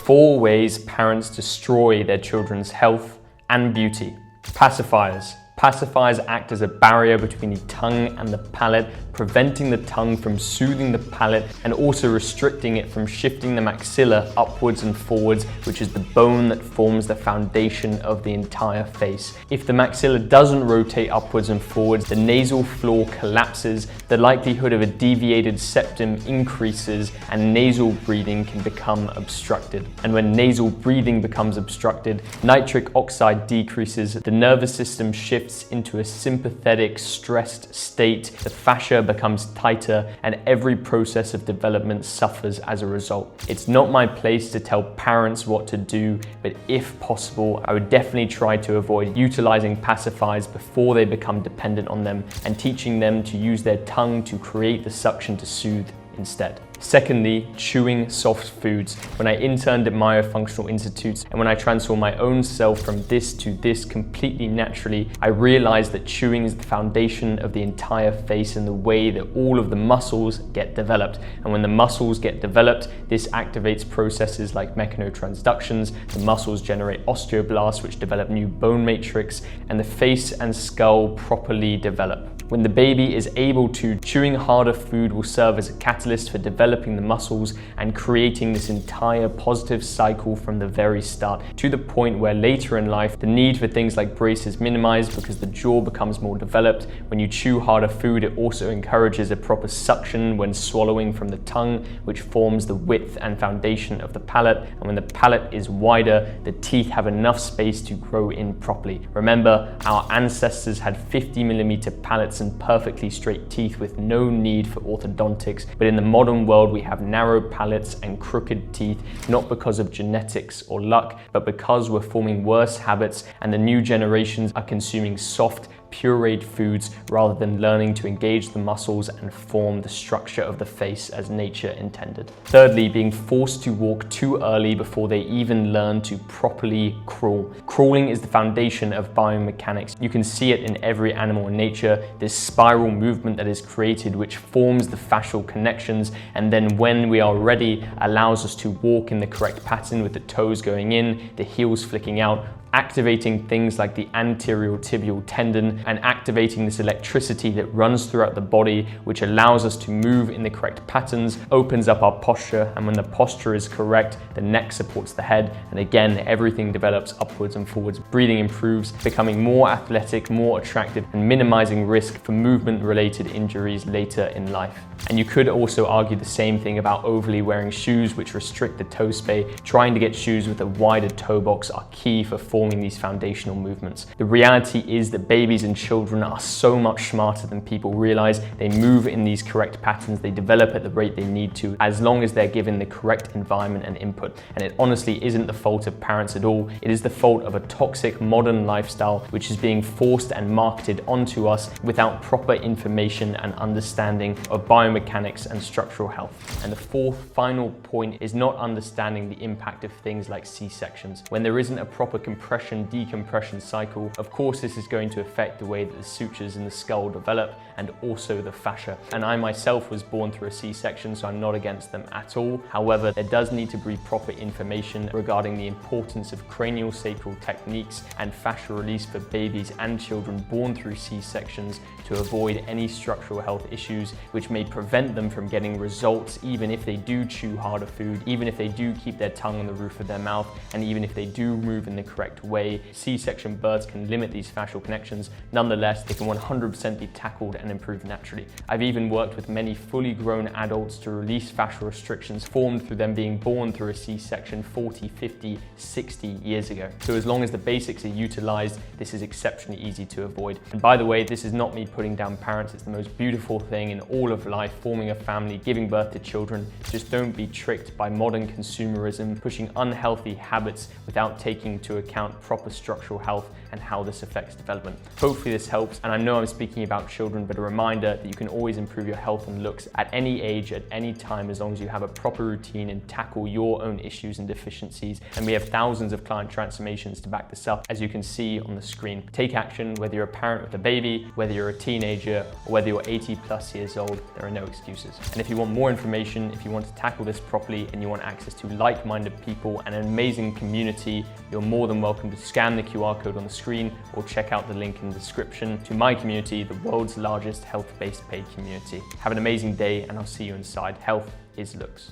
4 ways parents destroy their children's health and beauty. Pacifiers. Pacifiers act as a barrier between the tongue and the palate, preventing the tongue from soothing the palate and also restricting it from shifting the maxilla upwards and forwards, which is the bone that forms the foundation of the entire face. If the maxilla doesn't rotate upwards and forwards, the nasal floor collapses, the likelihood of a deviated septum increases, and nasal breathing can become obstructed. And when nasal breathing becomes obstructed, nitric oxide decreases, the nervous system shifts into a sympathetic, stressed state, the fascia becomes tighter, and every process of development suffers as a result. It's not my place to tell parents what to do, but if possible, I would definitely try to avoid utilizing pacifiers before they become dependent on them, and teaching them to use their tongue to create the suction to soothe instead. Secondly, chewing soft foods. When I interned at Myofunctional Institutes and when I transformed my own self from this to this completely naturally, I realized that chewing is the foundation of the entire face and the way that all of the muscles get developed. And when the muscles get developed, this activates processes like mechanotransductions, the muscles generate osteoblasts which develop new bone matrix, and the face and skull properly develop. When the baby is able to, chewing harder food will serve as a catalyst for developing the muscles and creating this entire positive cycle from the very start, to the point where later in life, the need for things like brace is minimized because the jaw becomes more developed. When you chew harder food, it also encourages a proper suction when swallowing from the tongue, which forms the width and foundation of the palate. And when the palate is wider, the teeth have enough space to grow in properly. Remember, our ancestors had 50mm palates and perfectly straight teeth with no need for orthodontics, but in the modern world we have narrow palates and crooked teeth, not because of genetics or luck, but because we're forming worse habits and the new generations are consuming soft, pureed foods rather than learning to engage the muscles and form the structure of the face as nature intended. Thirdly, being forced to walk too early before they even learn to properly crawl. Crawling is the foundation of biomechanics. You can see it in every animal in nature, this spiral movement that is created which forms the fascial connections, and then when we are ready allows us to walk in the correct pattern with the toes going in, the heels flicking out, activating things like the anterior tibial tendon and activating this electricity that runs throughout the body, which allows us to move in the correct patterns, opens up our posture, and when the posture is correct, the neck supports the head, and again, everything develops upwards and forwards. Breathing improves, becoming more athletic, more attractive, and minimizing risk for movement-related injuries later in life. And you could also argue the same thing about overly wearing shoes which restrict the toe space. Trying to get shoes with a wider toe box are key for forming these foundational movements. The reality is that babies and children are so much smarter than people realize. They move in these correct patterns, they develop at the rate they need to, as long as they're given the correct environment and input. And it honestly isn't the fault of parents at all. It is the fault of a toxic modern lifestyle which is being forced and marketed onto us without proper information and understanding of biomechanics and structural health. And the fourth final point is not understanding the impact of things like C-sections. When there isn't a proper compression-decompression cycle, of course this is going to affect the way that the sutures in the skull develop and also the fascia. And I myself was born through a C-section, so I'm not against them at all. However, there does need to be proper information regarding the importance of craniosacral techniques and fascia release for babies and children born through C-sections to avoid any structural health issues which may prevent them from getting results even if they do chew harder food, even if they do keep their tongue on the roof of their mouth, and even if they do move in the correct way. C-section births can limit these fascial connections. Nonetheless, they can 100% be tackled and improved naturally. I've even worked with many fully grown adults to release fascial restrictions formed through them being born through a C-section 40, 50, 60 years ago. So as long as the basics are utilized, this is exceptionally easy to avoid. And by the way, this is not me putting down parents. It's the most beautiful thing in all of life, forming a family, giving birth to children. Just don't be tricked by modern consumerism, pushing unhealthy habits without taking into account about proper structural health and how this affects development. Hopefully this helps, and I know I'm speaking about children, but a reminder that you can always improve your health and looks at any age, at any time, as long as you have a proper routine and tackle your own issues and deficiencies. And we have thousands of client transformations to back this up, as you can see on the screen. Take action, whether you're a parent with a baby, whether you're a teenager, or whether you're 80+ years old, there are no excuses. And if you want more information, if you want to tackle this properly and you want access to like-minded people and an amazing community, you're more than welcome to scan the QR code on the screen or check out the link in the description to my community, the world's largest health-based paid community. Have an amazing day, and I'll see you inside. Health is looks.